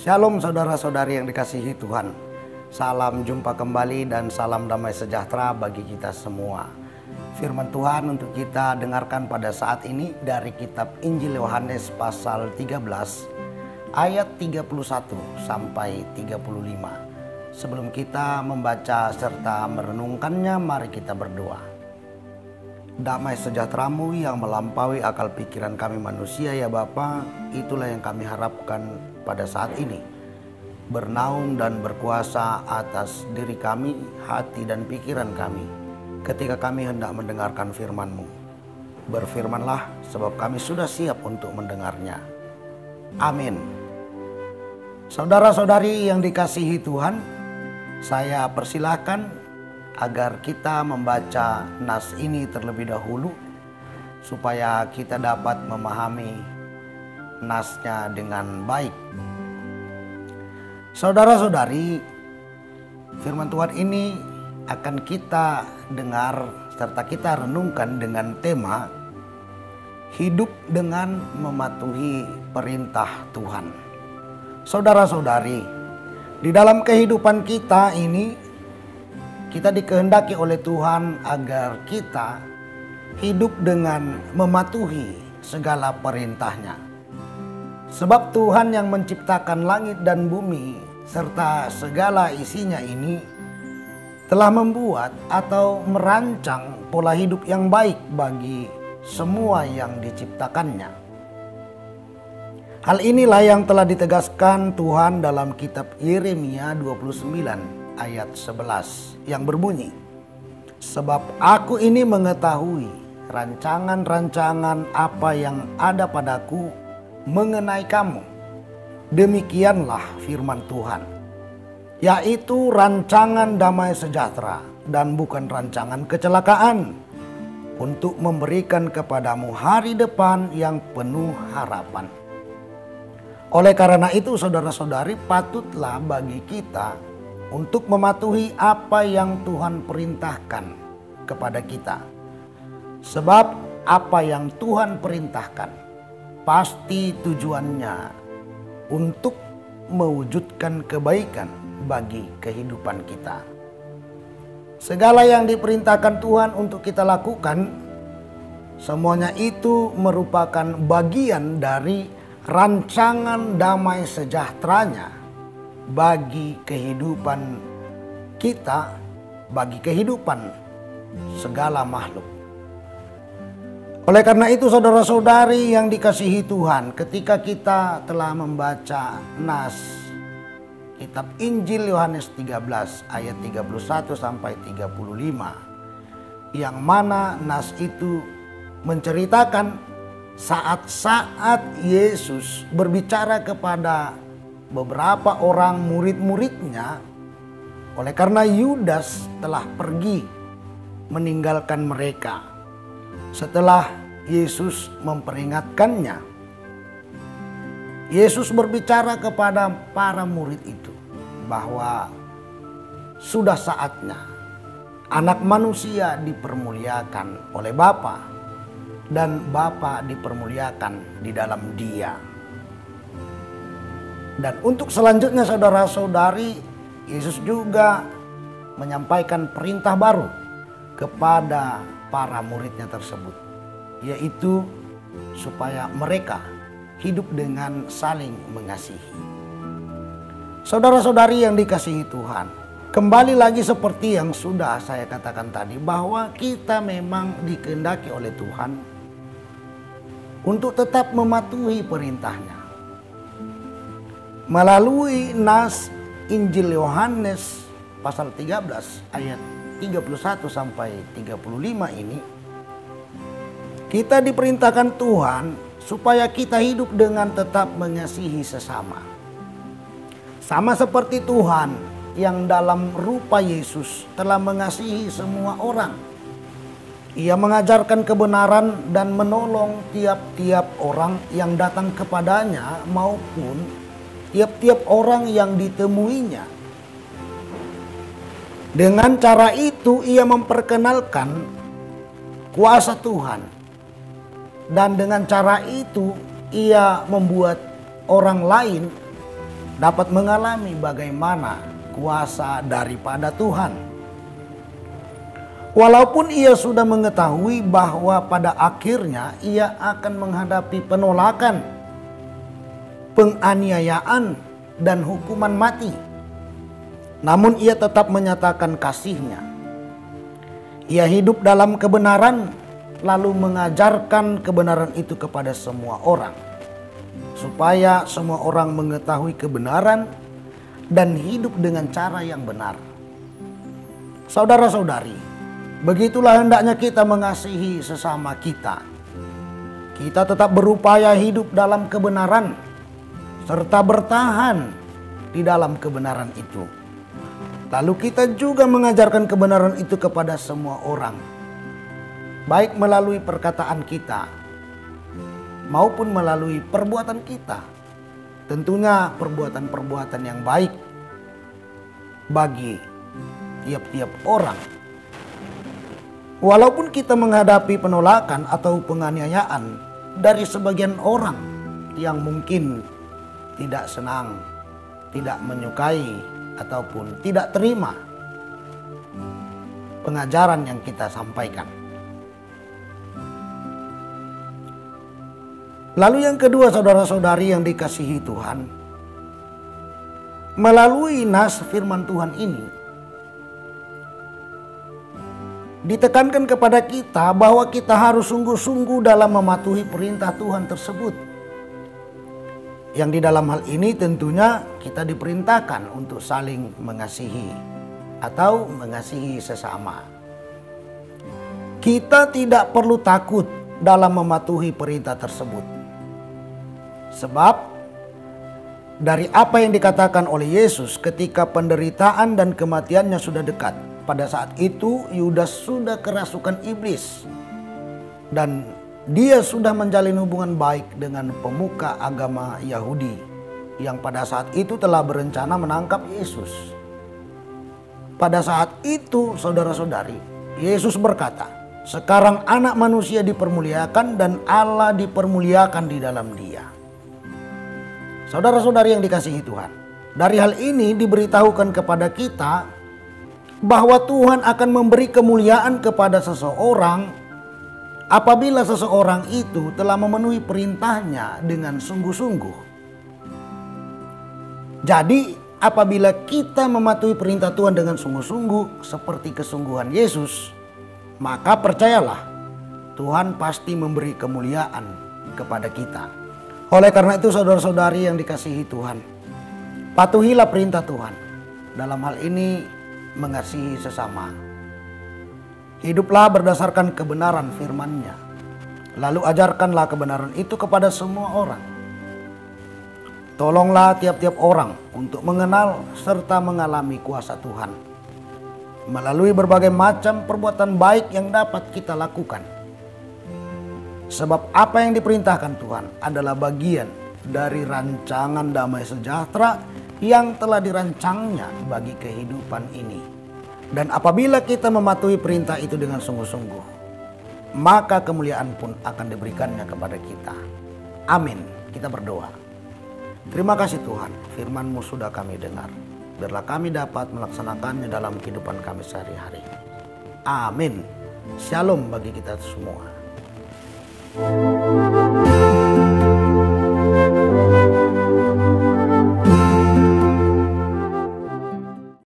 Shalom saudara-saudari yang dikasihi Tuhan. Salam jumpa kembali dan salam damai sejahtera bagi kita semua. Firman Tuhan untuk kita dengarkan pada saat ini dari kitab Injil Yohanes pasal 13 ayat 31 sampai 35. Sebelum kita membaca serta merenungkannya, mari kita berdoa. Damai sejahtera-Mu yang melampaui akal pikiran kami manusia ya Bapa, itulah yang kami harapkan pada saat ini. Bernaung dan berkuasa atas diri kami, hati dan pikiran kami ketika kami hendak mendengarkan firman-Mu. Berfirmanlah sebab kami sudah siap untuk mendengarnya. Amin. Saudara-saudari yang dikasihi Tuhan, saya persilahkan agar kita membaca nas ini terlebih dahulu supaya kita dapat memahami nasnya dengan baik. Saudara-saudari, firman Tuhan ini akan kita dengar serta kita renungkan dengan tema hidup dengan mematuhi perintah Tuhan. Saudara-saudari, di dalam kehidupan kita ini kita dikehendaki oleh Tuhan agar kita hidup dengan mematuhi segala perintahnya. Sebab Tuhan yang menciptakan langit dan bumi serta segala isinya ini telah membuat atau merancang pola hidup yang baik bagi semua yang diciptakannya. Hal inilah yang telah ditegaskan Tuhan dalam kitab Yeremia 29 ayat 11 yang berbunyi, sebab aku ini mengetahui rancangan-rancangan apa yang ada padaku mengenai kamu. Demikianlah firman Tuhan, yaitu rancangan damai sejahtera dan bukan rancangan kecelakaan, untuk memberikan kepadamu hari depan yang penuh harapan. Oleh karena itu saudara-saudari, patutlah bagi kita untuk mematuhi apa yang Tuhan perintahkan kepada kita. Sebab apa yang Tuhan perintahkan pasti tujuannya untuk mewujudkan kebaikan bagi kehidupan kita. Segala yang diperintahkan Tuhan untuk kita lakukan, semuanya itu merupakan bagian dari rancangan damai sejahteranya bagi kehidupan kita, bagi kehidupan segala makhluk. Oleh karena itu saudara-saudari yang dikasihi Tuhan, ketika kita telah membaca nas kitab Injil Yohanes 13 ayat 31 sampai 35, yang mana nas itu menceritakan saat-saat Yesus berbicara kepada beberapa orang murid-muridnya, oleh karena Yudas telah pergi meninggalkan mereka setelah Yesus memperingatkannya. Yesus berbicara kepada para murid itu bahwa sudah saatnya anak manusia dipermuliakan oleh Bapa dan Bapa dipermuliakan di dalam Dia. Dan untuk selanjutnya saudara-saudari, Yesus juga menyampaikan perintah baru kepada para muridnya tersebut, yaitu supaya mereka hidup dengan saling mengasihi. Saudara-saudari yang dikasihi Tuhan, kembali lagi seperti yang sudah saya katakan tadi, bahwa kita memang dikehendaki oleh Tuhan untuk tetap mematuhi perintahnya. Melalui nas Injil Yohanes pasal 13 ayat 31 sampai 35 ini, kita diperintahkan Tuhan supaya kita hidup dengan tetap mengasihi sesama. Sama seperti Tuhan yang dalam rupa Yesus telah mengasihi semua orang. Ia mengajarkan kebenaran dan menolong tiap-tiap orang yang datang kepadanya maupun tiap-tiap orang yang ditemuinya. Dengan cara itu ia memperkenalkan kuasa Tuhan. Dan dengan cara itu ia membuat orang lain dapat mengalami bagaimana kuasa daripada Tuhan. Walaupun ia sudah mengetahui bahwa pada akhirnya ia akan menghadapi penolakan, penganiayaan, dan hukuman mati, namun ia tetap menyatakan kasihnya. Ia hidup dalam kebenaran, lalu mengajarkan kebenaran itu kepada semua orang, supaya semua orang mengetahui kebenaran dan hidup dengan cara yang benar. Saudara-saudari, begitulah hendaknya kita mengasihi sesama kita. Kita tetap berupaya hidup dalam kebenaran, serta bertahan di dalam kebenaran itu. Lalu kita juga mengajarkan kebenaran itu kepada semua orang, baik melalui perkataan kita maupun melalui perbuatan kita. Tentunya perbuatan-perbuatan yang baik bagi tiap-tiap orang. Walaupun kita menghadapi penolakan atau penganiayaan dari sebagian orang yang mungkin tidak senang, tidak menyukai, ataupun tidak terima pengajaran yang kita sampaikan. Lalu yang kedua, saudara-saudari yang dikasihi Tuhan, melalui nas firman Tuhan ini ditekankan kepada kita bahwa kita harus sungguh-sungguh dalam mematuhi perintah Tuhan tersebut. Yang di dalam hal ini tentunya kita diperintahkan untuk saling mengasihi atau mengasihi sesama. Kita tidak perlu takut dalam mematuhi perintah tersebut. Sebab dari apa yang dikatakan oleh Yesus ketika penderitaan dan kematiannya sudah dekat. Pada saat itu Yudas sudah kerasukan iblis, dan dia sudah menjalin hubungan baik dengan pemuka agama Yahudi yang pada saat itu telah berencana menangkap Yesus. Pada saat itu, saudara-saudari, Yesus berkata, "Sekarang anak manusia dipermuliakan dan Allah dipermuliakan di dalam dia." Saudara-saudari yang dikasihi Tuhan, dari hal ini diberitahukan kepada kita bahwa Tuhan akan memberi kemuliaan kepada seseorang apabila seseorang itu telah memenuhi perintahnya dengan sungguh-sungguh. Jadi apabila kita mematuhi perintah Tuhan dengan sungguh-sungguh seperti kesungguhan Yesus, maka percayalah Tuhan pasti memberi kemuliaan kepada kita. Oleh karena itu, saudara-saudari yang dikasihi Tuhan, patuhilah perintah Tuhan. Dalam hal ini mengasihi sesama. Hiduplah berdasarkan kebenaran firman-Nya. Lalu ajarkanlah kebenaran itu kepada semua orang. Tolonglah tiap-tiap orang untuk mengenal serta mengalami kuasa Tuhan melalui berbagai macam perbuatan baik yang dapat kita lakukan. Sebab apa yang diperintahkan Tuhan adalah bagian dari rancangan damai sejahtera yang telah dirancangnya bagi kehidupan ini. Dan apabila kita mematuhi perintah itu dengan sungguh-sungguh, maka kemuliaan pun akan diberikannya kepada kita. Amin. Kita berdoa. Terima kasih Tuhan, firman-Mu sudah kami dengar. Biarlah kami dapat melaksanakannya dalam kehidupan kami sehari-hari. Amin. Shalom bagi kita semua.